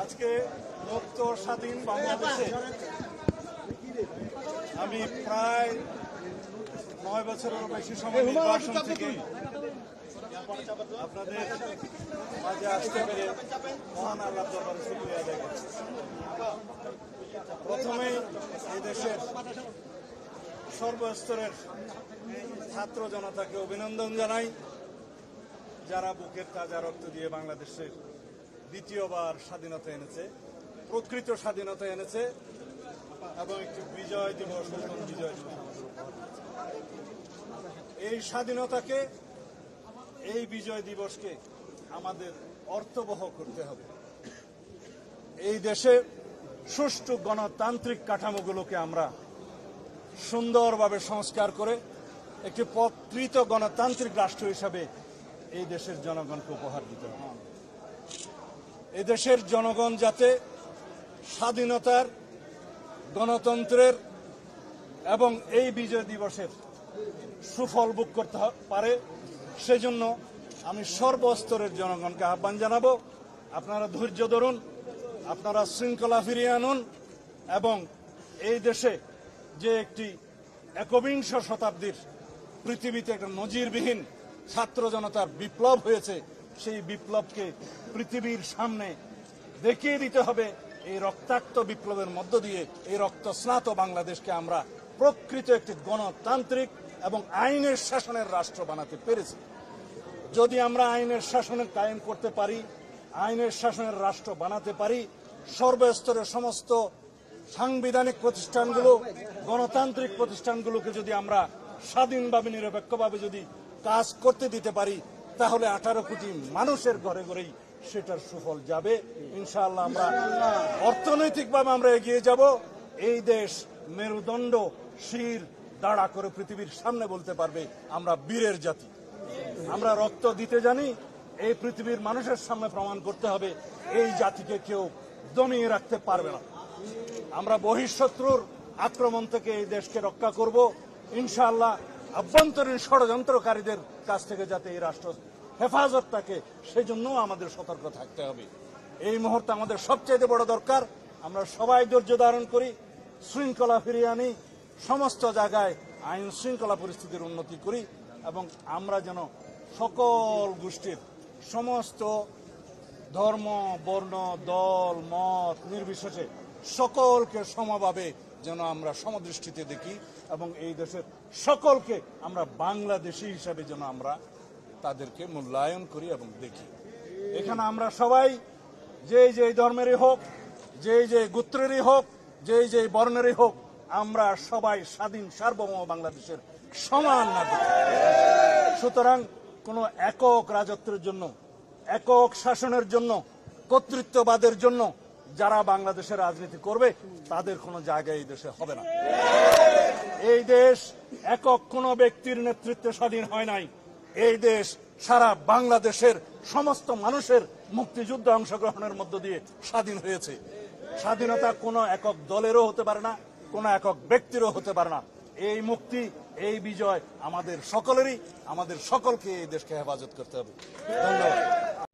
আজকে মুক্ত স্বাধীন বাংলাদেশে আমি প্রায় 9 বছরের বেশি সময় নির্বাসন থেকে আপনাদের মাঝে আসতে পেরে মহান আল্লাহ দরবারে শুকরিয়া আদায় করছি। প্রথমেই এই দেশের সর্বস্তরের ছাত্র জনতাকে অভিনন্দন জানাই, যারা বুকের তাজা রক্ত দিয়ে বাংলাদেশের দ্বিতীয়বার স্বাধীনতা এনেছে, প্রকৃত স্বাধীনতা এনেছে এবং একটি বিজয় দিবস নতুন বিজয় দিবস আমাদের উপহার দিয়েছে। এই স্বাধীনতাকে, এই বিজয় দিবসকে আমাদের অর্থবহ করতে হবে। এই দেশে সুষ্ঠু গণতান্ত্রিক কাঠামোগুলোকে আমরা সুন্দরভাবে সংস্কার করে একটি প্রকৃত গণতান্ত্রিক রাষ্ট্র হিসাবে এই দেশের জনগণকে উপহার দিতে হবে। এই দেশের জনগণ যাতে স্বাধীনতার, গণতন্ত্রের এবং এই বিজয় দিবসের সুফল ভোগ করতে পারে, সেজন্য আমি সর্বস্তরের জনগণকে আহ্বান জানাবো, আপনারা ধৈর্য ধরুন, আপনারা শৃঙ্খলা ফিরিয়ে আনুন এবং এই দেশে যে একটি একবিংশ শতাব্দীর পৃথিবীতে একটা নজিরবিহীন ছাত্র জনতার বিপ্লব হয়েছে, সেই বিপ্লবকে পৃথিবীর সামনে দেখিয়ে দিতে হবে। এই রক্তাক্ত বিপ্লবের মধ্য দিয়ে এই রক্তস্নাত বাংলাদেশকে আমরা প্রকৃত একটি গণতান্ত্রিক এবং আইনের শাসনের রাষ্ট্র বানাতে পেরেছি। যদি আমরা আইনের শাসনের কায়েম করতে পারি, আইনের শাসনের রাষ্ট্র বানাতে পারি, সর্বস্তরের সমস্ত সাংবিধানিক প্রতিষ্ঠানগুলো, গণতান্ত্রিক প্রতিষ্ঠানগুলোকে যদি আমরা স্বাধীনভাবে, নিরপেক্ষভাবে যদি কাজ করতে দিতে পারি, তাহলে 18 কোটি মানুষের ঘরে ঘরেই সেটার সুফল যাবে। ইনশাআল্লাহ আমরা অর্থনৈতিকভাবে আমরা এগিয়ে যাব। এই দেশ মেরুদণ্ড শির দাঁড়া করে পৃথিবীর সামনে বলতে পারবে আমরা বীরের জাতি, আমরা রক্ত দিতে জানি। এই পৃথিবীর মানুষের সামনে প্রমাণ করতে হবে এই জাতিকে কেউ দমিয়ে রাখতে পারবে না। আমরা বহিঃশত্রুর আক্রমণ থেকে এই দেশকে রক্ষা করব ইনশাআল্লাহ। আভ্যন্তরীণ ষড়যন্ত্রকারীদের কাছ থেকে যাতে এই রাষ্ট্র হেফাজত থাকে, সেজন্য আমাদের সতর্ক থাকতে হবে। এই মুহূর্তে আমাদের সবচেয়ে বড় দরকার আমরা সবাই ধৈর্য ধারণ করি, শৃঙ্খলা ফিরিয়ে আনি, সমস্ত জায়গায় আইন শৃঙ্খলা পরিস্থিতির উন্নতি করি এবং আমরা যেন সকল গোষ্ঠীর, সমস্ত ধর্ম, বর্ণ, দল, মত নির্বিশেষে সকলকে সমভাবে যেন আমরা সমদৃষ্টিতে দেখি এবং এই দেশের সকলকে আমরা বাংলাদেশী হিসাবে যেন আমরা তাদেরকে মূল্যায়ন করি এবং দেখি। এখানে আমরা সবাই যে ধর্মেরই হোক, যে গোত্রেরই হোক, যে বর্ণেরই হোক, আমরা সবাই স্বাধীন সার্বভৌম বাংলাদেশের সমান নাগরিক। সুতরাং কোনো একক রাজত্বের জন্য, একক শাসনের জন্য, কর্তৃত্ববাদের জন্য যারা বাংলাদেশের রাজনীতি করবে, তাদের কোনো জায়গা এই দেশে হবে না। এই দেশ একক কোনো ব্যক্তির নেতৃত্বে স্বাধীন হয় নাই। এই দেশ সারা বাংলাদেশের সমস্ত মানুষের মুক্তিযুদ্ধে অংশগ্রহণের মধ্য দিয়ে স্বাধীন হয়েছে। স্বাধীনতা কোনো একক দলেরও হতে পারে না, কোনো একক ব্যক্তিরও হতে পারে না। এই মুক্তি, এই বিজয় আমাদের সকলেরই, আমাদের সকলকে এই দেশকে হেফাজত করতে হবে। ধন্যবাদ।